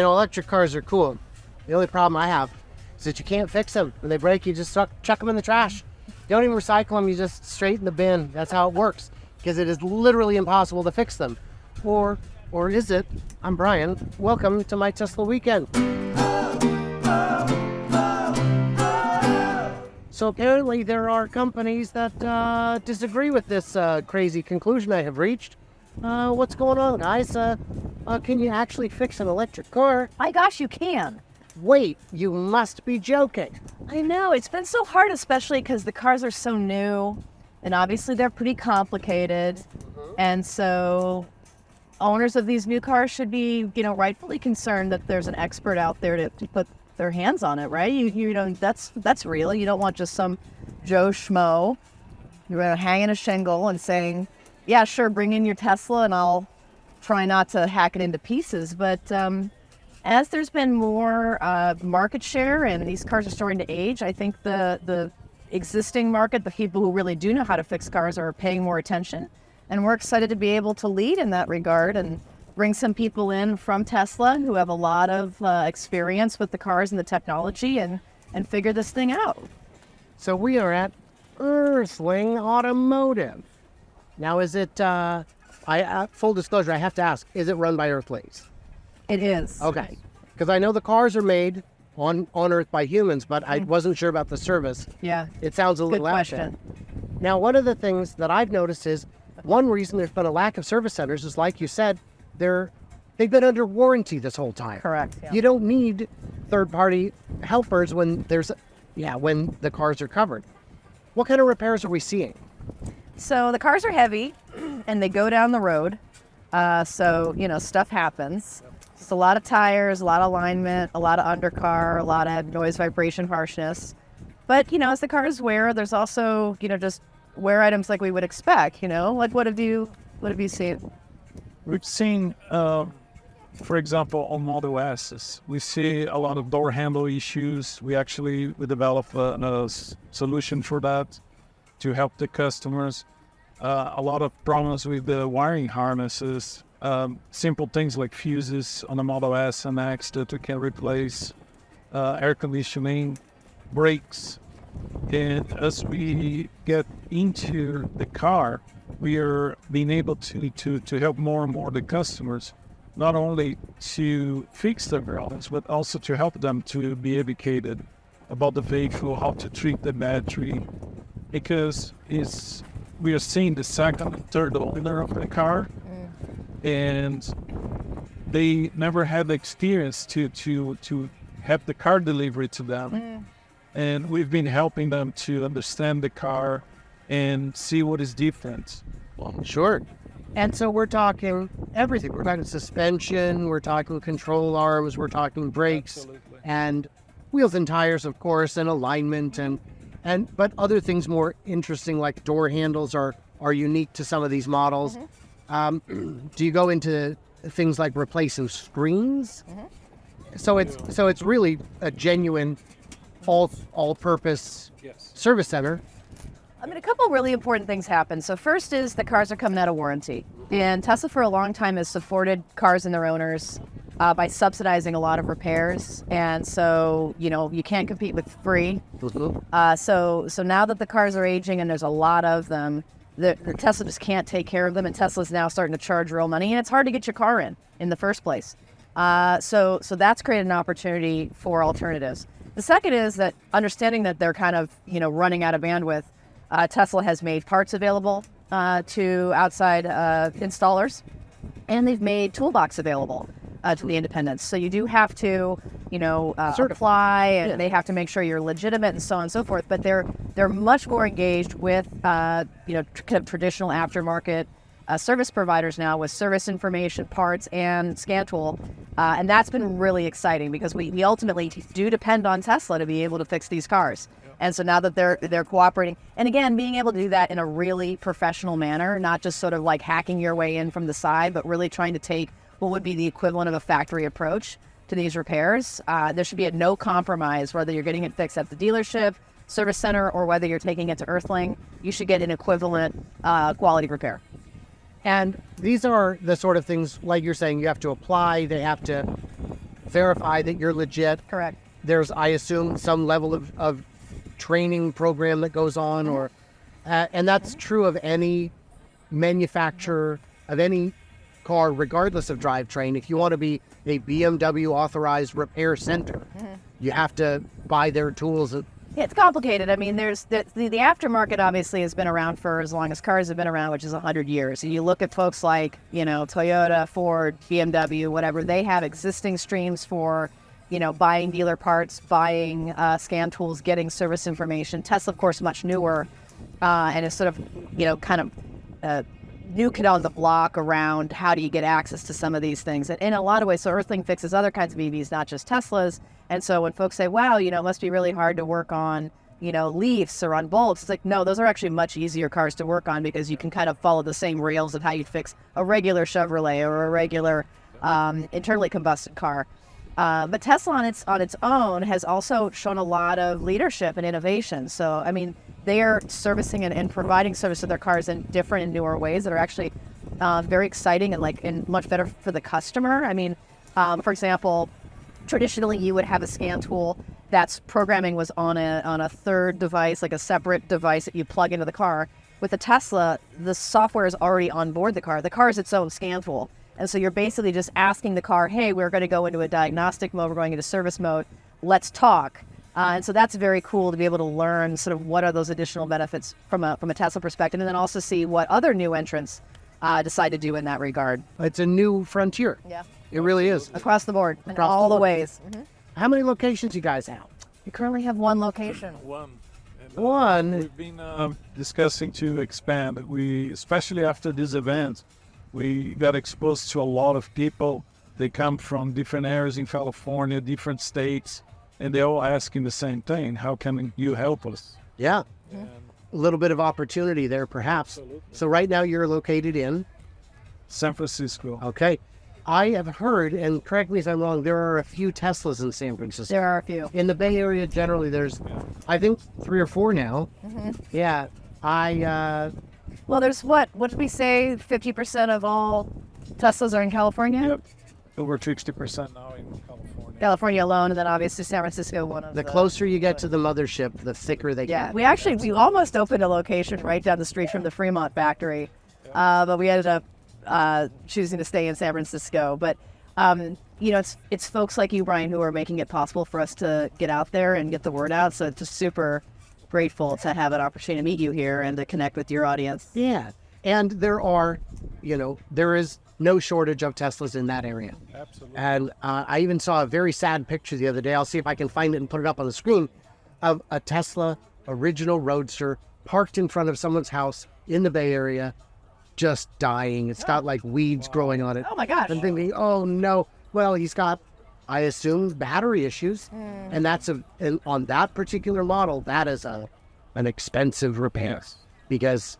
Electric cars are cool. The only problem I have is that you can't fix them. When they break, you just chuck them in the trash. You don't even recycle them, you just straight in the bin. That's how it works, because it is literally impossible to fix them. Or is it? I'm Brian. Welcome to my Tesla weekend. So apparently there are companies that disagree with this crazy conclusion I have reached. What's going on, guys? Can you actually fix an electric car? My gosh, you can. Wait, you must be joking. I know, it's been so hard, especially because the cars are so new, and obviously they're pretty complicated. And so owners of these new cars should be, rightfully concerned that there's an expert out there to put their hands on it, right? You don't, that's real. You don't want just some Joe Schmo, hanging a shingle and saying, yeah, sure, bring in your Tesla and I'll try not to hack it into pieces. But as there's been more market share and these cars are starting to age, I think the existing market, the people who really do know how to fix cars, are paying more attention. And we're excited to be able to lead in that regard and bring some people in from Tesla who have a lot of experience with the cars and the technology and figure this thing out. So we are at Earthling Automotive. Now, is it, full disclosure, I have to ask, is it run by Earthlings? It is. Okay. Because I know the cars are made on Earth by humans, but I wasn't sure about the service. Yeah. It sounds a little Good question. Now, one of the things that I've noticed is one reason there's been a lack of service centers is, like you said, they've been under warranty this whole time. Correct. Yeah. You don't need third-party helpers when the cars are covered. What kind of repairs are we seeing? So the cars are heavy and they go down the road. So stuff happens. It's a lot of tires, a lot of alignment, a lot of undercar, a lot of noise, vibration, harshness. But, as the cars wear, there's also, just wear items like we would expect, like what have you seen? We've seen, for example, on Model S, we see a lot of door handle issues. We developed a solution for that to help the customers. A lot of problems with the wiring harnesses, simple things like fuses on the Model S and X that we can replace, air conditioning, brakes. And as we get into the car, we are being able to help more and more the customers, not only to fix their problems, but also to help them to be educated about the vehicle, how to treat the battery, because we are seeing the second and third owner of the car, and they never had the experience to have the car delivered to them. And we've been helping them to understand the car and see what is different. Well, sure. And so we're talking everything. We're talking suspension, we're talking control arms, we're talking brakes. Absolutely. And wheels and tires, of course, and alignment, but other things more interesting like door handles are unique to some of these models. Do you go into things like replacing screens? So it's really a genuine all-purpose service center. A couple really important things happen. So first is the cars are coming out of warranty. And Tesla for a long time has supported cars and their owners by subsidizing a lot of repairs. And so, you can't compete with free. So now that the cars are aging and there's a lot of them, the Tesla just can't take care of them. And Tesla's now starting to charge real money. And it's hard to get your car in the first place. So that's created an opportunity for alternatives. The second is that understanding that they're kind of, running out of bandwidth, Tesla has made parts available to outside installers, and they've made toolbox available to the independents. So you do have to, certify, and they have to make sure you're legitimate and so on and so forth. But they're much more engaged with, kind of traditional aftermarket service providers now with service information, parts, and scan tool. And that's been really exciting because we ultimately do depend on Tesla to be able to fix these cars. And so now that they're cooperating, and again, being able to do that in a really professional manner, not just sort of like hacking your way in from the side, but really trying to take what would be the equivalent of a factory approach to these repairs. There should be a no compromise, whether you're getting it fixed at the dealership, service center, or whether you're taking it to Earthling. You should get an equivalent quality repair. And these are the sort of things, like you're saying, you have to apply, they have to verify that you're legit. Correct. There's, I assume, some level of training program that goes on, or and that's true of any manufacturer of any car, regardless of drivetrain. If you want to be a BMW authorized repair center, you have to buy their tools. Yeah, it's complicated. I mean, there's the aftermarket obviously has been around for as long as cars have been around, which is 100 years. And you look at folks like, Toyota, Ford, BMW, whatever, they have existing streams for, buying dealer parts, buying scan tools, getting service information. Tesla, of course, much newer and is sort of, kind of new kid on the block around how do you get access to some of these things. And in a lot of ways, so Earthling fixes other kinds of EVs, not just Teslas. And so when folks say, wow, it must be really hard to work on, Leafs or on Bolts, it's like, no, those are actually much easier cars to work on because you can kind of follow the same rails of how you'd fix a regular Chevrolet or a regular internally combusted car. But Tesla on its own has also shown a lot of leadership and innovation. So, I mean, they are servicing and providing service to their cars in different and newer ways that are actually very exciting and much better for the customer. I mean, for example, traditionally you would have a scan tool that's programming was on a third device, like a separate device that you plug into the car. With a Tesla, the software is already on board the car. The car is its own scan tool. And so you're basically just asking the car, hey, we're going to go into a diagnostic mode, we're going into service mode, let's talk. And so that's very cool to be able to learn sort of what are those additional benefits from a Tesla perspective, and then also see what other new entrants decide to do in that regard. It's a new frontier. Yeah. It really is. Across the board, in Across all the the board. ways. How many locations you guys have? We currently have one location. One. And, One. We've been discussing to expand. Especially after this event, we got exposed to a lot of people. They come from different areas in California, different states, and they're all asking the same thing. How can you help us? Yeah. And A little bit of opportunity there, perhaps. Absolutely. So right now you're located in? San Francisco. Okay. I have heard, and correct me if I'm wrong, there are a few Teslas in San Francisco. There are a few. In the Bay Area, generally, there's, I think, 3 or 4 now. Yeah. Well, there's what did we say? 50% of all Teslas are in California? Yep. Over 60% now in California. California alone, and then obviously San Francisco, one of The closer you get to the mothership, the thicker they Yeah, get. we almost opened a location right down the street from the Fremont factory, but we ended up choosing to stay in San Francisco. But it's folks like you, Brian, who are making it possible for us to get out there and get the word out. So it's just super grateful to have an opportunity to meet you here and to connect with your audience. Yeah. And there are, there is no shortage of Teslas in that area. Absolutely. And I even saw a very sad picture the other day. I'll see if I can find it and put it up on the screen of a Tesla original Roadster parked in front of someone's house in the Bay Area, just dying. It's got like weeds growing on it. Oh my gosh. I'm thinking, oh no. Well, he's got, I assume, battery issues. And that's and on that particular model, that is an expensive repair. Yes. Because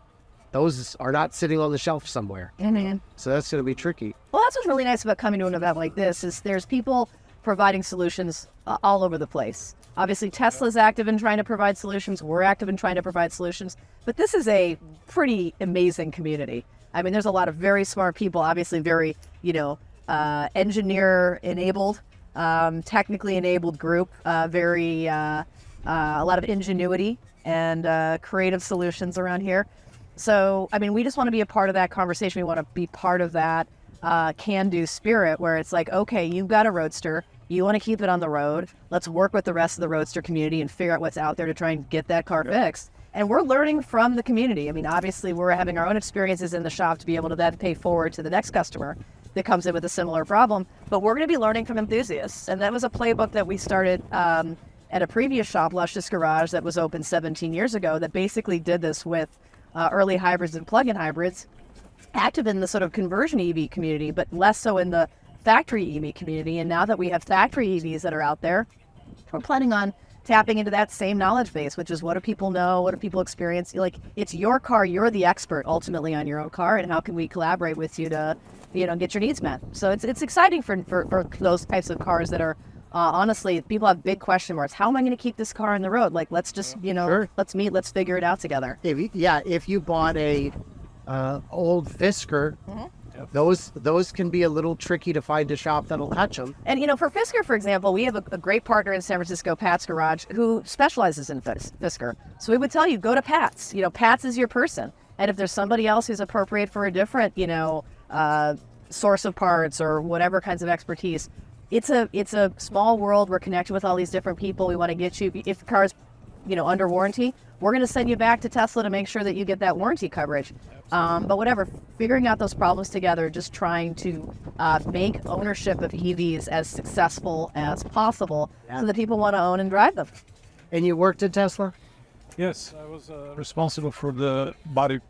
those are not sitting on the shelf somewhere. Mm-hmm. So that's going to be tricky. Well, that's what's really nice about coming to an event like this is there's people providing solutions all over the place. Obviously, Tesla's active in trying to provide solutions. We're active in trying to provide solutions. But this is a pretty amazing community. I mean, there's a lot of very smart people, obviously very, engineer-enabled, technically enabled group, a lot of ingenuity and creative solutions around here. So, I mean, we just want to be a part of that conversation. We want to be part of that can-do spirit where it's like, okay, you've got a Roadster. You want to keep it on the road. Let's work with the rest of the Roadster community and figure out what's out there to try and get that car fixed. And we're learning from the community. I mean, obviously, we're having our own experiences in the shop to be able to then pay forward to the next customer that comes in with a similar problem. But we're going to be learning from enthusiasts. And that was a playbook that we started at a previous shop, Luscious Garage, that was open 17 years ago that basically did this with early hybrids and plug-in hybrids, active in the sort of conversion EV community, but less so in the factory EV community. And now that we have factory EVs that are out there, we're planning on tapping into that same knowledge base, which is what do people know, what do people experience? Like, it's your car, you're the expert ultimately on your own car, and how can we collaborate with you to, get your needs met? So it's exciting for those types of cars that are honestly, people have big question marks. How am I going to keep this car on the road? Like, let's just, Sure. let's meet, let's figure it out together. If you bought a old Fisker Those can be a little tricky to find a shop that'll touch them. And, for Fisker, for example, we have a great partner in San Francisco, Pat's Garage, who specializes in Fisker. So we would tell you, go to Pat's. Pat's is your person. And if there's somebody else who's appropriate for a different, source of parts or whatever kinds of expertise, it's a small world. We're connected with all these different people. We want to get you, if the car's, under warranty, we're going to send you back to Tesla to make sure that you get that warranty coverage. But whatever, figuring out those problems together, just trying to make ownership of EVs as successful as possible so that people want to own and drive them. And you worked at Tesla? Yes, I was responsible for the body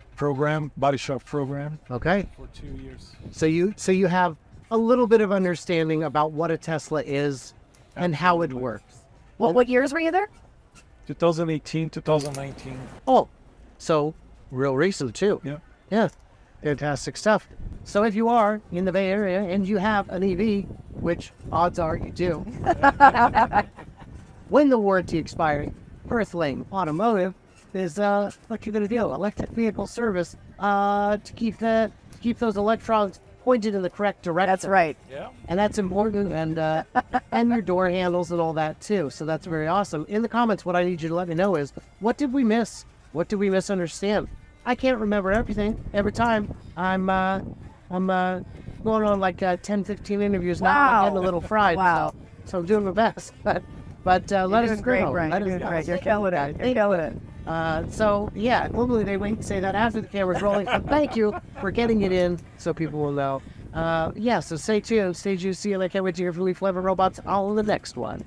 shop program. Okay. For 2 years. So you have a little bit of understanding about what a Tesla is and how it works. What years were you there? 2018, 2019. Oh, so real recent too. Yeah. Yeah, fantastic stuff. So if you are in the Bay Area and you have an EV, which odds are you do, when the warranty expires, Earthling Automotive is what you're going to do, electric vehicle service to keep those electrons pointed in the correct direction. That's right. Yeah. And that's important, and your door handles and all that too. So that's very awesome. In the comments, what I need you to let me know is, what did we miss? What did we misunderstand? I can't remember everything every time. I'm going on like 10, 15 interviews now. I'm getting a little fried. Wow. So I'm doing my best. But let us know. Great, Brian. Let us You're know. great. You're killing it. You're killing it. So yeah, normally they wait and say that after the camera's rolling. But thank you for getting it in so people will know. So stay tuned. See you later. I can't wait to hear from Leaf Lever Robots on the next one.